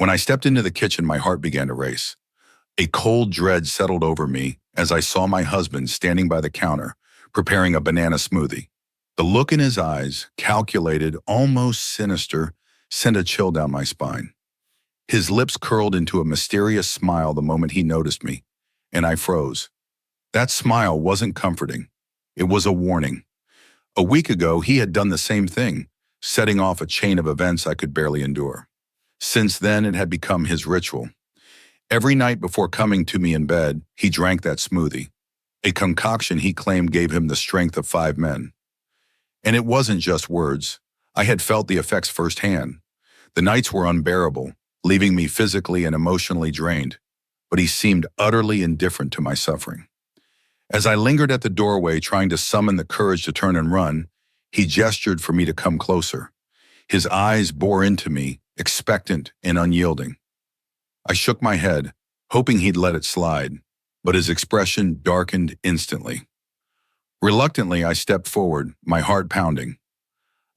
When I stepped into the kitchen, my heart began to race. A cold dread settled over me as I saw my husband standing by the counter, preparing a banana smoothie. The look in his eyes, calculated, almost sinister, sent a chill down my spine. His lips curled into a mysterious smile the moment he noticed me, and I froze. That smile wasn't comforting. It was a warning. A week ago, he had done the same thing, setting off a chain of events I could barely endure. Since then, it had become his ritual. Every night before coming to me in bed, he drank that smoothie, a concoction he claimed gave him the strength of 5 men. And it wasn't just words. I had felt the effects firsthand. The nights were unbearable, leaving me physically and emotionally drained, but he seemed utterly indifferent to my suffering. As I lingered at the doorway trying to summon the courage to turn and run, he gestured for me to come closer. His eyes bore into me, expectant and unyielding. I shook my head, hoping he'd let it slide, but his expression darkened instantly. Reluctantly, I stepped forward, my heart pounding.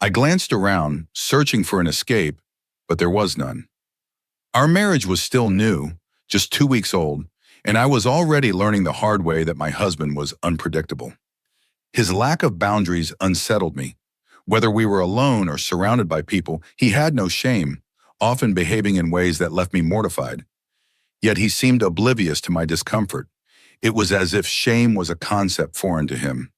I glanced around, searching for an escape, but there was none. Our marriage was still new, just 2 weeks old, and I was already learning the hard way that my husband was unpredictable. His lack of boundaries unsettled me. Whether we were alone or surrounded by people, he had no shame, often behaving in ways that left me mortified. Yet he seemed oblivious to my discomfort. It was as if shame was a concept foreign to him.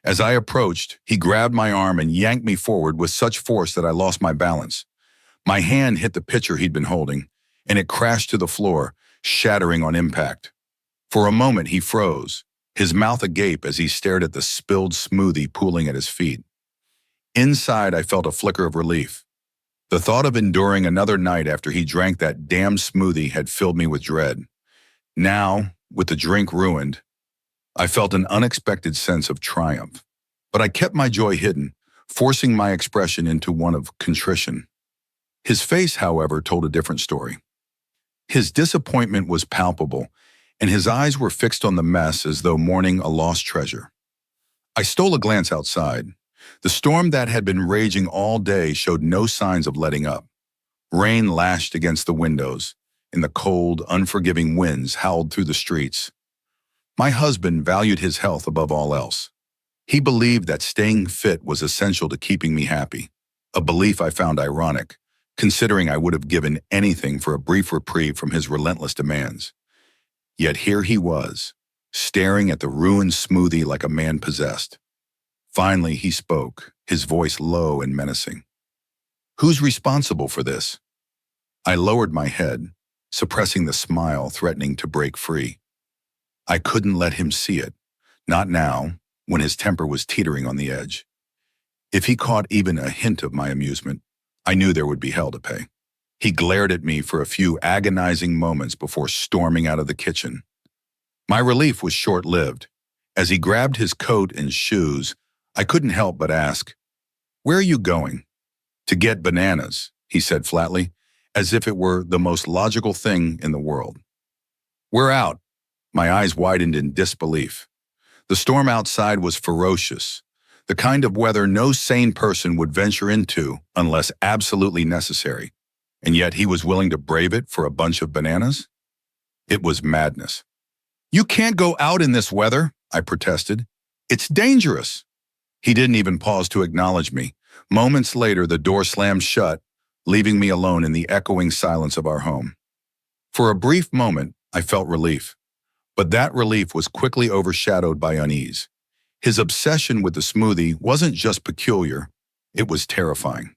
As I approached, he grabbed my arm and yanked me forward with such force that I lost my balance. My hand hit the pitcher he'd been holding, and it crashed to the floor, shattering on impact. For a moment, he froze, his mouth agape as he stared at the spilled smoothie pooling at his feet. Inside, I felt a flicker of relief. The thought of enduring another night after he drank that damn smoothie had filled me with dread. Now, with the drink ruined, I felt an unexpected sense of triumph. But I kept my joy hidden, forcing my expression into one of contrition. His face, however, told a different story. His disappointment was palpable, and his eyes were fixed on the mess as though mourning a lost treasure. I stole a glance outside. The storm that had been raging all day showed no signs of letting up. Rain lashed against the windows, and the cold, unforgiving winds howled through the streets. My husband valued his health above all else. He believed that staying fit was essential to keeping me happy, a belief I found ironic, considering I would have given anything for a brief reprieve from his relentless demands. Yet here he was, staring at the ruined smoothie like a man possessed. Finally, he spoke, his voice low and menacing. "Who's responsible for this?" I lowered my head, suppressing the smile threatening to break free. I couldn't let him see it, not now, when his temper was teetering on the edge. If he caught even a hint of my amusement, I knew there would be hell to pay. He glared at me for a few agonizing moments before storming out of the kitchen. My relief was short-lived. As he grabbed his coat and shoes, I couldn't help but ask, "Where are you going?" "To get bananas," he said flatly, as if it were the most logical thing in the world. "We're out." My eyes widened in disbelief. The storm outside was ferocious, the kind of weather no sane person would venture into unless absolutely necessary, and yet he was willing to brave it for a bunch of bananas? It was madness. "You can't go out in this weather," I protested. "It's dangerous." He didn't even pause to acknowledge me. Moments later, the door slammed shut, leaving me alone in the echoing silence of our home. For a brief moment, I felt relief. But that relief was quickly overshadowed by unease. His obsession with the smoothie wasn't just peculiar, it was terrifying.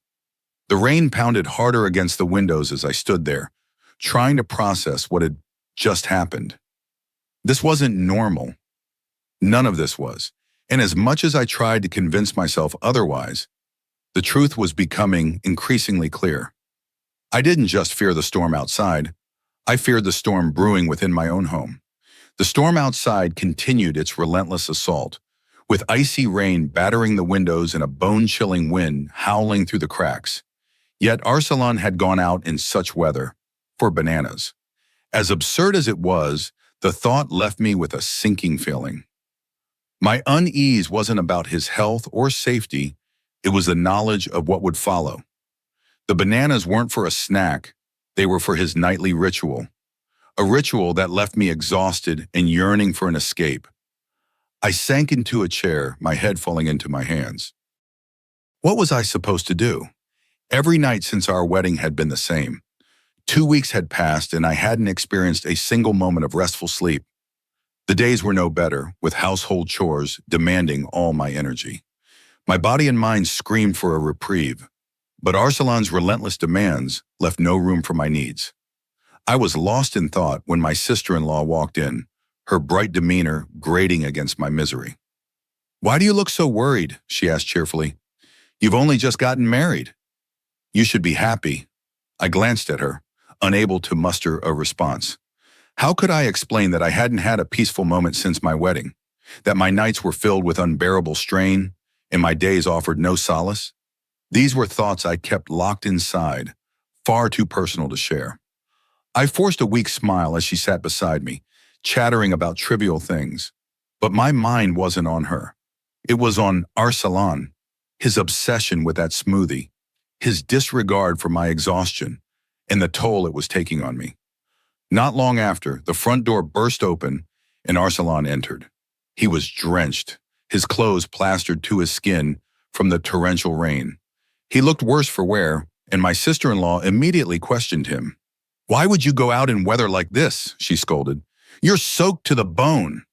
The rain pounded harder against the windows as I stood there, trying to process what had just happened. This wasn't normal. None of this was. And as much as I tried to convince myself otherwise, the truth was becoming increasingly clear. I didn't just fear the storm outside, I feared the storm brewing within my own home. The storm outside continued its relentless assault, with icy rain battering the windows and a bone-chilling wind howling through the cracks. Yet Arsalan had gone out in such weather, for bananas. As absurd as it was, the thought left me with a sinking feeling. My unease wasn't about his health or safety, it was the knowledge of what would follow. The bananas weren't for a snack, They were for his nightly ritual, a ritual that left me exhausted and yearning for an escape. I sank into a chair, my head falling into my hands. What was I supposed to do? Every night since our wedding had been the same. 2 weeks had passed and I hadn't experienced a single moment of restful sleep. The days were no better, with household chores demanding all my energy. My body and mind screamed for a reprieve, but Arsalan's relentless demands left no room for my needs. I was lost in thought when my sister-in-law walked in, her bright demeanor grating against my misery. "Why do you look so worried?" she asked cheerfully. "You've only just gotten married. You should be happy." I glanced at her, unable to muster a response. How could I explain that I hadn't had a peaceful moment since my wedding, that my nights were filled with unbearable strain, and my days offered no solace? These were thoughts I kept locked inside, far too personal to share. I forced a weak smile as she sat beside me, chattering about trivial things. But my mind wasn't on her. It was on Arsalan, his obsession with that smoothie, his disregard for my exhaustion, and the toll it was taking on me. Not long after, the front door burst open and Arsalan entered. He was drenched, his clothes plastered to his skin from the torrential rain. He looked worse for wear, and my sister-in-law immediately questioned him. "Why would you go out in weather like this?" she scolded. "You're soaked to the bone."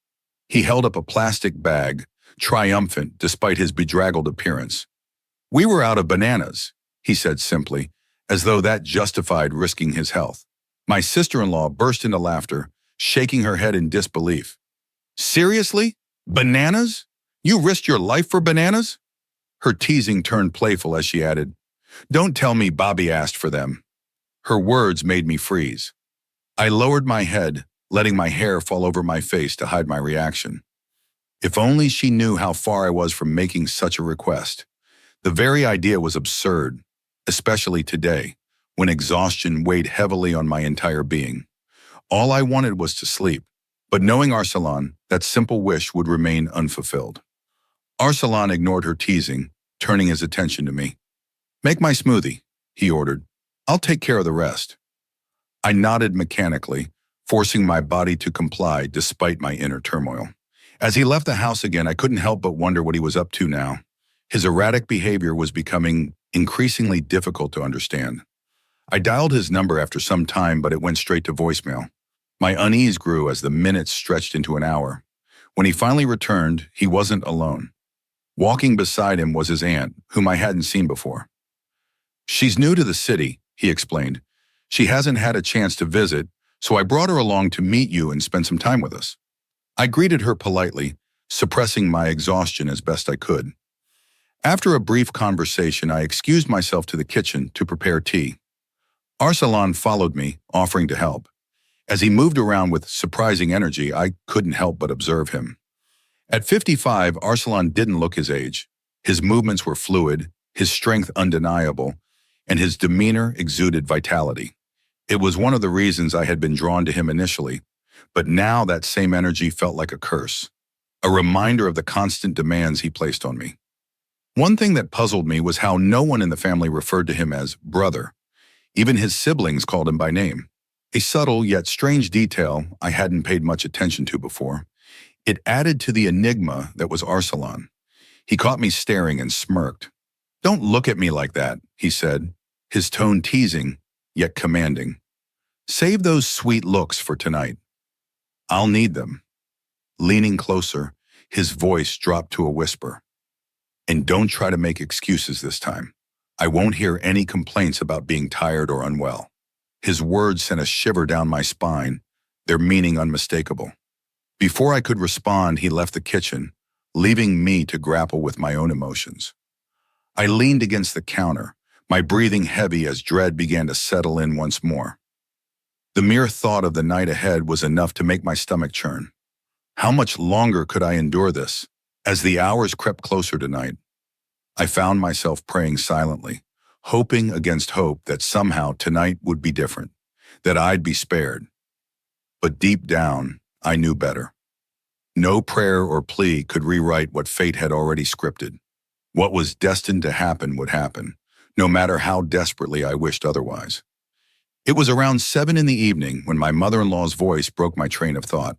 He held up a plastic bag, triumphant despite his bedraggled appearance. "We were out of bananas," he said simply, as though that justified risking his health. My sister-in-law burst into laughter, shaking her head in disbelief. "Seriously? Bananas? You risked your life for bananas?" Her teasing turned playful as she added, "Don't tell me Bobby asked for them." Her words made me freeze. I lowered my head, letting my hair fall over my face to hide my reaction. If only she knew how far I was from making such a request. The very idea was absurd, especially today, when exhaustion weighed heavily on my entire being. All I wanted was to sleep, but knowing Arsalan, that simple wish would remain unfulfilled. Arsalan ignored her teasing, turning his attention to me. "Make my smoothie," he ordered. "I'll take care of the rest." I nodded mechanically, forcing my body to comply despite my inner turmoil. As he left the house again, I couldn't help but wonder what he was up to now. His erratic behavior was becoming increasingly difficult to understand. I dialed his number after some time, but it went straight to voicemail. My unease grew as the minutes stretched into an hour. When he finally returned, he wasn't alone. Walking beside him was his aunt, whom I hadn't seen before. "She's new to the city," he explained. "She hasn't had a chance to visit, so I brought her along to meet you and spend some time with us." I greeted her politely, suppressing my exhaustion as best I could. After a brief conversation, I excused myself to the kitchen to prepare tea. Arsalan followed me, offering to help. As he moved around with surprising energy, I couldn't help but observe him. At 55, Arsalan didn't look his age. His movements were fluid, his strength undeniable, and his demeanor exuded vitality. It was one of the reasons I had been drawn to him initially, but now that same energy felt like a curse, a reminder of the constant demands he placed on me. One thing that puzzled me was how no one in the family referred to him as brother. Even his siblings called him by name. A subtle yet strange detail I hadn't paid much attention to before. It added to the enigma that was Arsalan. He caught me staring and smirked. "Don't look at me like that," he said, his tone teasing, yet commanding. "Save those sweet looks for tonight. I'll need them." Leaning closer, his voice dropped to a whisper. "And don't try to make excuses this time. I won't hear any complaints about being tired or unwell." His words sent a shiver down my spine, their meaning unmistakable. Before I could respond, he left the kitchen, leaving me to grapple with my own emotions. I leaned against the counter, my breathing heavy as dread began to settle in once more. The mere thought of the night ahead was enough to make my stomach churn. How much longer could I endure this? As the hours crept closer to night, I found myself praying silently, hoping against hope that somehow tonight would be different, that I'd be spared. But deep down, I knew better. No prayer or plea could rewrite what fate had already scripted. What was destined to happen would happen, no matter how desperately I wished otherwise. It was around 7 in the evening when my mother-in-law's voice broke my train of thought.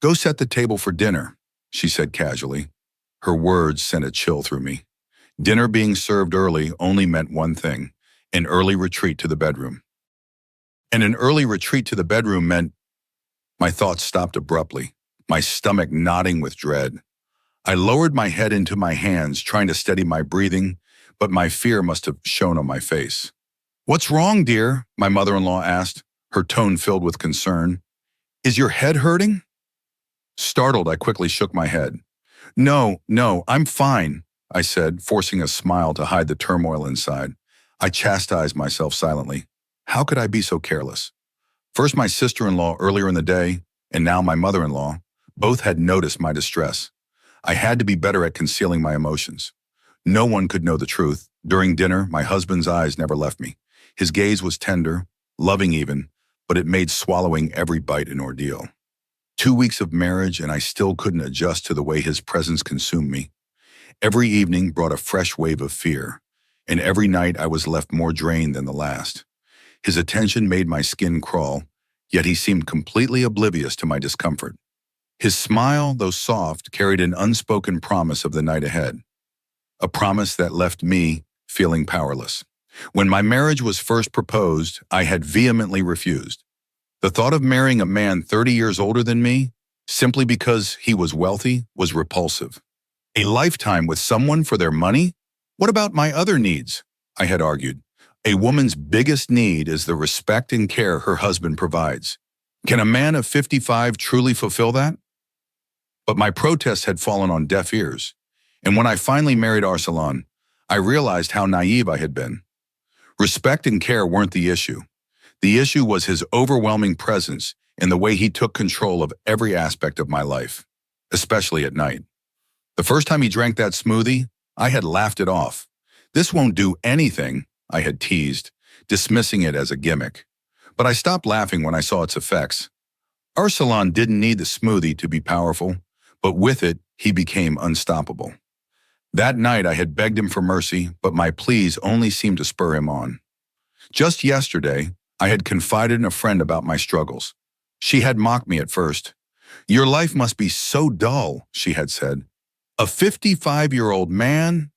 "Go set the table for dinner," she said casually. Her words sent a chill through me. Dinner being served early only meant one thing: an early retreat to the bedroom. And an early retreat to the bedroom meant my thoughts stopped abruptly, my stomach knotting with dread. I lowered my head into my hands, trying to steady my breathing, but my fear must have shown on my face. "What's wrong, dear?" my mother-in-law asked, her tone filled with concern. "Is your head hurting?" Startled, I quickly shook my head. No, I'm fine," I said, forcing a smile to hide the turmoil inside. I chastised myself silently. How could I be so careless? First my sister-in-law earlier in the day, and now my mother-in-law. Both had noticed my distress. I had to be better at concealing my emotions. No one could know the truth. During dinner, my husband's eyes never left me. His gaze was tender, loving even, but it made swallowing every bite an ordeal. 2 weeks of marriage, and I still couldn't adjust to the way his presence consumed me. Every evening brought a fresh wave of fear, and every night I was left more drained than the last. His attention made my skin crawl, yet he seemed completely oblivious to my discomfort. His smile, though soft, carried an unspoken promise of the night ahead, a promise that left me feeling powerless. When my marriage was first proposed, I had vehemently refused. The thought of marrying a man 30 years older than me, simply because he was wealthy, was repulsive. A lifetime with someone for their money? What about my other needs? I had argued. A woman's biggest need is the respect and care her husband provides. Can a man of 55 truly fulfill that? But my protests had fallen on deaf ears, and when I finally married Arsalan, I realized how naive I had been. Respect and care weren't the issue. The issue was his overwhelming presence and the way he took control of every aspect of my life, especially at night. The first time he drank that smoothie, I had laughed it off. "This won't do anything," I had teased, dismissing it as a gimmick. But I stopped laughing when I saw its effects. Arsalan didn't need the smoothie to be powerful, but with it, he became unstoppable. That night, I had begged him for mercy, but my pleas only seemed to spur him on. Just yesterday, I had confided in a friend about my struggles. She had mocked me at first. "Your life must be so dull," she had said. "A 55-year-old man?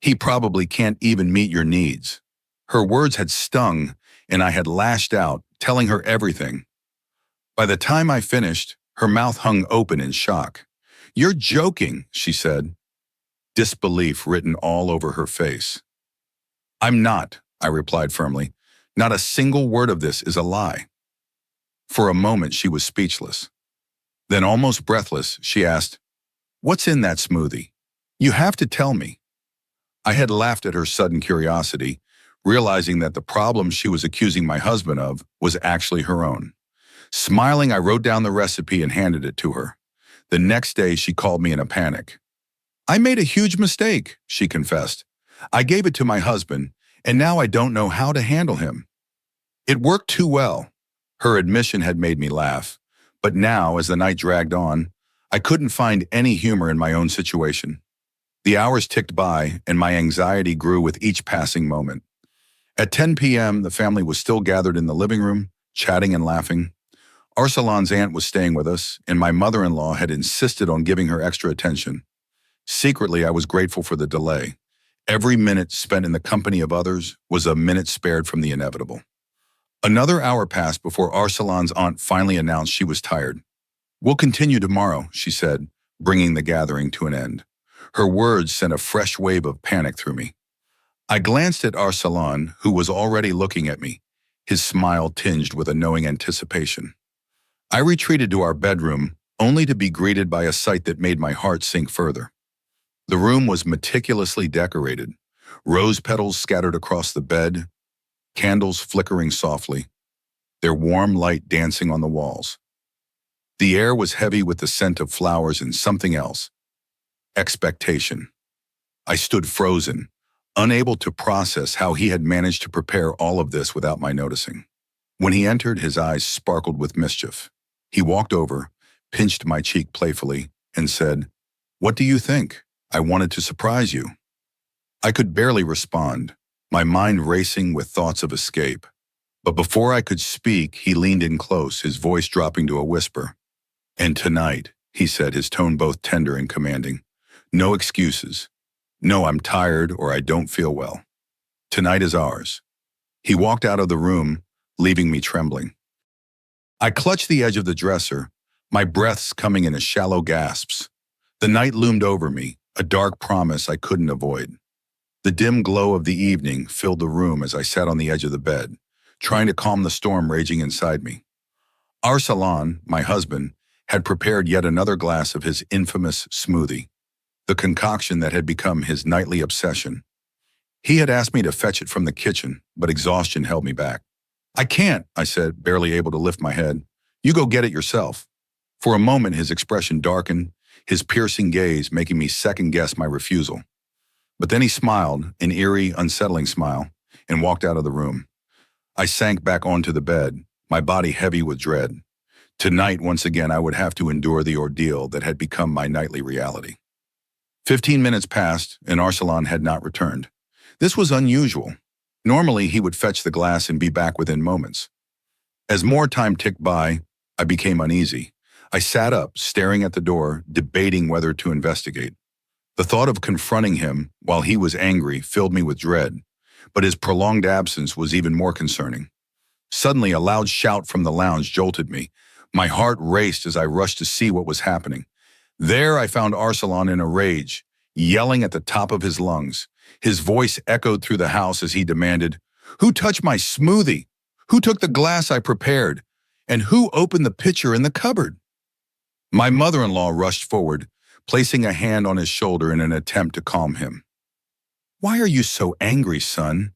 He probably can't even meet your needs." Her words had stung, and I had lashed out, telling her everything. By the time I finished, her mouth hung open in shock. "You're joking," she said, disbelief written all over her face. "I'm not," I replied firmly. "Not a single word of this is a lie." For a moment, she was speechless. Then, almost breathless, she asked, "What's in that smoothie? You have to tell me." I had laughed at her sudden curiosity, realizing that the problem she was accusing my husband of was actually her own. Smiling, I wrote down the recipe and handed it to her. The next day, she called me in a panic. "I made a huge mistake," she confessed. "I gave it to my husband, and now I don't know how to handle him." It worked too well. Her admission had made me laugh. But now, as the night dragged on, I couldn't find any humor in my own situation. The hours ticked by, and my anxiety grew with each passing moment. At 10 p.m., the family was still gathered in the living room, chatting and laughing. Arsalan's aunt was staying with us, and my mother-in-law had insisted on giving her extra attention. Secretly, I was grateful for the delay. Every minute spent in the company of others was a minute spared from the inevitable. Another hour passed before Arsalan's aunt finally announced she was tired. "We'll continue tomorrow," she said, bringing the gathering to an end. Her words sent a fresh wave of panic through me. I glanced at Arsalan, who was already looking at me, his smile tinged with a knowing anticipation. I retreated to our bedroom, only to be greeted by a sight that made my heart sink further. The room was meticulously decorated, rose petals scattered across the bed, candles flickering softly, their warm light dancing on the walls. The air was heavy with the scent of flowers and something else: expectation. I stood frozen, unable to process how he had managed to prepare all of this without my noticing. When he entered, his eyes sparkled with mischief. He walked over, pinched my cheek playfully, and said, "What do you think? I wanted to surprise you." I could barely respond, my mind racing with thoughts of escape. But before I could speak, he leaned in close, his voice dropping to a whisper. "And tonight," he said, his tone both tender and commanding. "No excuses. No, I'm tired or I don't feel well. Tonight is ours." He walked out of the room, leaving me trembling. I clutched the edge of the dresser, my breaths coming in shallow gasps. The night loomed over me, a dark promise I couldn't avoid. The dim glow of the evening filled the room as I sat on the edge of the bed, trying to calm the storm raging inside me. Arsalan, my husband, had prepared yet another glass of his infamous smoothie, the concoction that had become his nightly obsession. He had asked me to fetch it from the kitchen, but exhaustion held me back. "I can't," I said, barely able to lift my head. "You go get it yourself." For a moment, his expression darkened, his piercing gaze making me second-guess my refusal. But then he smiled, an eerie, unsettling smile, and walked out of the room. I sank back onto the bed, my body heavy with dread. Tonight, once again, I would have to endure the ordeal that had become my nightly reality. 15 minutes passed, and Arsalan had not returned. This was unusual. Normally, he would fetch the glass and be back within moments. As more time ticked by, I became uneasy. I sat up, staring at the door, debating whether to investigate. The thought of confronting him while he was angry filled me with dread, but his prolonged absence was even more concerning. Suddenly, a loud shout from the lounge jolted me. My heart raced as I rushed to see what was happening. There I found Arsalan in a rage, yelling at the top of his lungs. His voice echoed through the house as he demanded, "Who touched my smoothie? Who took the glass I prepared? And who opened the pitcher in the cupboard?" My mother-in-law rushed forward, placing a hand on his shoulder in an attempt to calm him. "Why are you so angry, son?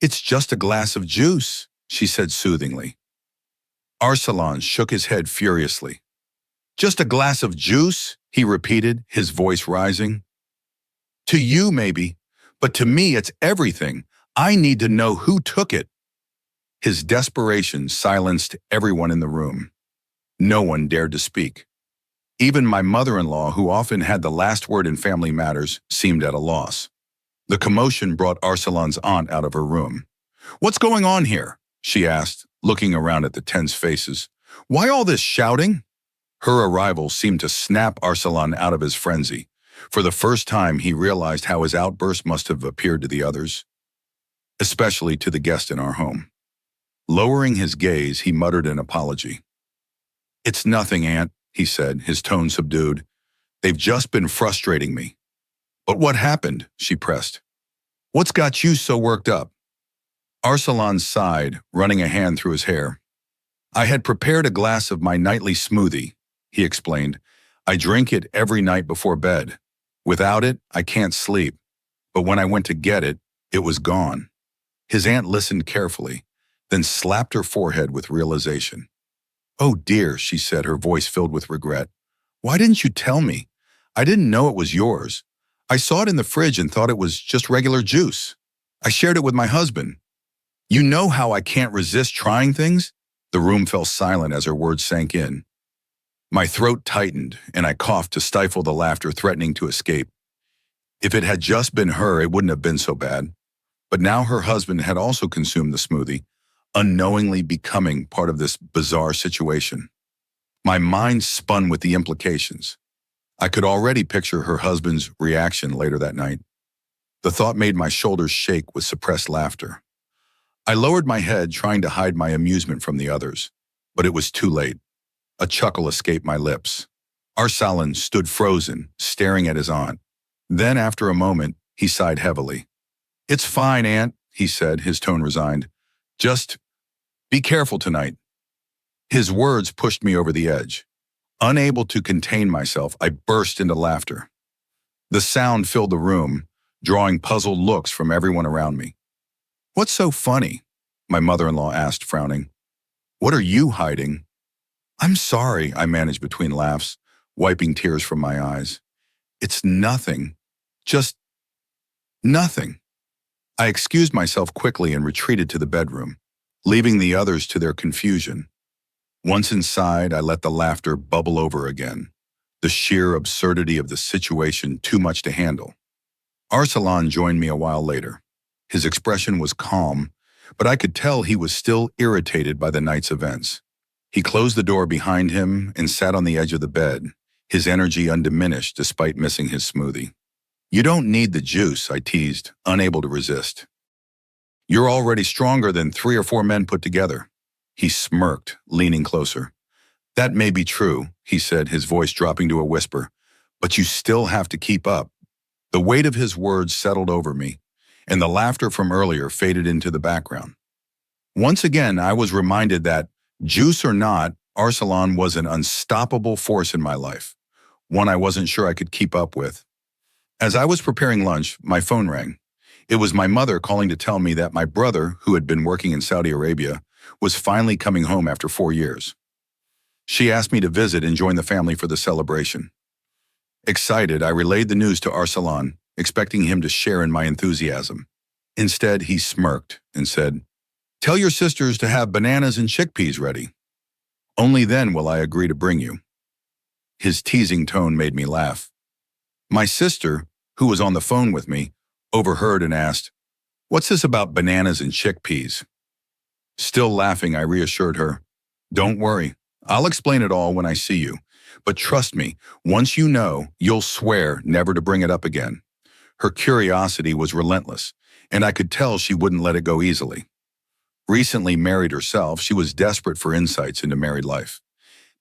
It's just a glass of juice," she said soothingly. Arsalan shook his head furiously. "Just a glass of juice?" he repeated, his voice rising. "To you, maybe, but to me it's everything. I need to know who took it." His desperation silenced everyone in the room. No one dared to speak. Even my mother-in-law, who often had the last word in family matters, seemed at a loss. The commotion brought Arsalan's aunt out of her room. "What's going on here?" she asked, looking around at the tense faces. "Why all this shouting?" Her arrival seemed to snap Arsalan out of his frenzy. For the first time, he realized how his outburst must have appeared to the others, especially to the guest in our home. Lowering his gaze, he muttered an apology. "It's nothing, Aunt," he said, his tone subdued. "They've just been frustrating me." "But what happened?" she pressed. "What's got you so worked up?" Arsalan sighed, running a hand through his hair. "I had prepared a glass of my nightly smoothie," he explained. "I drink it every night before bed. Without it, I can't sleep. But when I went to get it, it was gone." His aunt listened carefully, then slapped her forehead with realization. "Oh dear," she said, her voice filled with regret. "Why didn't you tell me? I didn't know it was yours. I saw it in the fridge and thought it was just regular juice. I shared it with my husband. You know how I can't resist trying things?" The room fell silent as her words sank in. My throat tightened, and I coughed to stifle the laughter threatening to escape. If it had just been her, it wouldn't have been so bad. But now her husband had also consumed the smoothie, unknowingly becoming part of this bizarre situation. My mind spun with the implications. I could already picture her husband's reaction later that night. The thought made my shoulders shake with suppressed laughter. I lowered my head, trying to hide my amusement from the others, but it was too late. A chuckle escaped my lips. Arsalan stood frozen, staring at his aunt. Then, after a moment, he sighed heavily. "It's fine, Aunt," he said, his tone resigned. "Just be careful tonight." His words pushed me over the edge. Unable to contain myself, I burst into laughter. The sound filled the room, drawing puzzled looks from everyone around me. "What's so funny?" my mother-in-law asked, frowning. "What are you hiding?" "I'm sorry," I managed between laughs, wiping tears from my eyes. "It's nothing. Just nothing." I excused myself quickly and retreated to the bedroom, leaving the others to their confusion. Once inside, I let the laughter bubble over again, the sheer absurdity of the situation too much to handle. Arsalan joined me a while later. His expression was calm, but I could tell he was still irritated by the night's events. He closed the door behind him and sat on the edge of the bed, his energy undiminished despite missing his smoothie. "You don't need the juice," I teased, unable to resist. "You're already stronger than 3 or 4 men put together." He smirked, leaning closer. "That may be true," he said, his voice dropping to a whisper, "but you still have to keep up." The weight of his words settled over me, and the laughter from earlier faded into the background. Once again, I was reminded that, juice or not, Arsalan was an unstoppable force in my life, one I wasn't sure I could keep up with. As I was preparing lunch, my phone rang. It was my mother calling to tell me that my brother, who had been working in Saudi Arabia, was finally coming home after 4 years. She asked me to visit and join the family for the celebration. Excited, I relayed the news to Arsalan, expecting him to share in my enthusiasm. Instead, he smirked and said, "Tell your sisters to have bananas and chickpeas ready. Only then will I agree to bring you." His teasing tone made me laugh. My sister, who was on the phone with me, overheard and asked, "What's this about bananas and chickpeas?" Still laughing, I reassured her, "Don't worry, I'll explain it all when I see you. But trust me, once you know, you'll swear never to bring it up again." Her curiosity was relentless, and I could tell she wouldn't let it go easily. Recently married herself, she was desperate for insights into married life.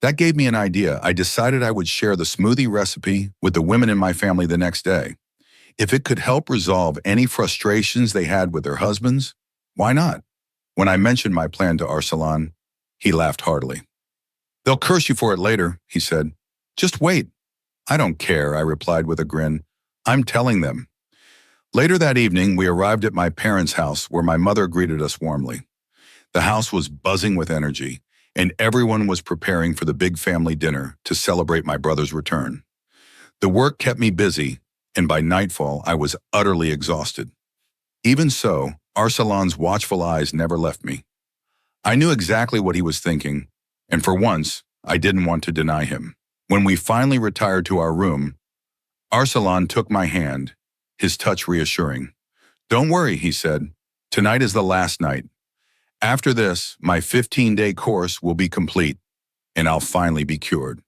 That gave me an idea. I decided I would share the smoothie recipe with the women in my family the next day. If it could help resolve any frustrations they had with their husbands, why not? When I mentioned my plan to Arsalan, he laughed heartily. "They'll curse you for it later," he said. "Just wait." "I don't care," I replied with a grin. "I'm telling them." Later that evening, we arrived at my parents' house where my mother greeted us warmly. The house was buzzing with energy, and everyone was preparing for the big family dinner to celebrate my brother's return. The work kept me busy, and by nightfall, I was utterly exhausted. Even so, Arsalan's watchful eyes never left me. I knew exactly what he was thinking, and for once, I didn't want to deny him. When we finally retired to our room, Arsalan took my hand, his touch reassuring. "Don't worry," he said. "Tonight is the last night. After this, my 15-day course will be complete, and I'll finally be cured."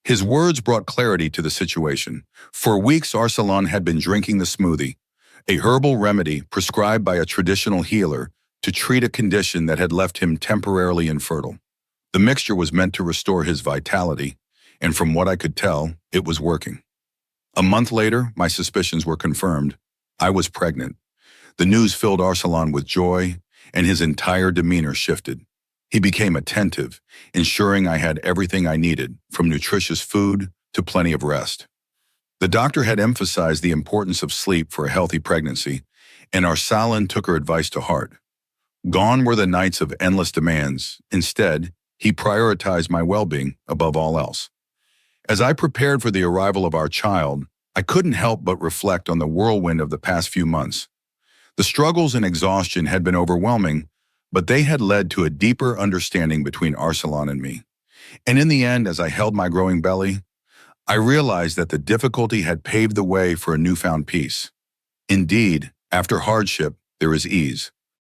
His words brought clarity to the situation. For weeks, Arsalan had been drinking the smoothie, a herbal remedy prescribed by a traditional healer to treat a condition that had left him temporarily infertile. The mixture was meant to restore his vitality, and from what I could tell, it was working. A month later, my suspicions were confirmed. I was pregnant. The news filled Arsalan with joy, and his entire demeanor shifted. He became attentive, ensuring I had everything I needed, from nutritious food to plenty of rest. The doctor had emphasized the importance of sleep for a healthy pregnancy, and Arsalan took her advice to heart. Gone were the nights of endless demands. Instead, he prioritized my well-being above all else. As I prepared for the arrival of our child, I couldn't help but reflect on the whirlwind of the past few months. The struggles and exhaustion had been overwhelming, but they had led to a deeper understanding between Arsalan and me. And in the end, as I held my growing belly, I realized that the difficulty had paved the way for a newfound peace. Indeed, after hardship, there is ease.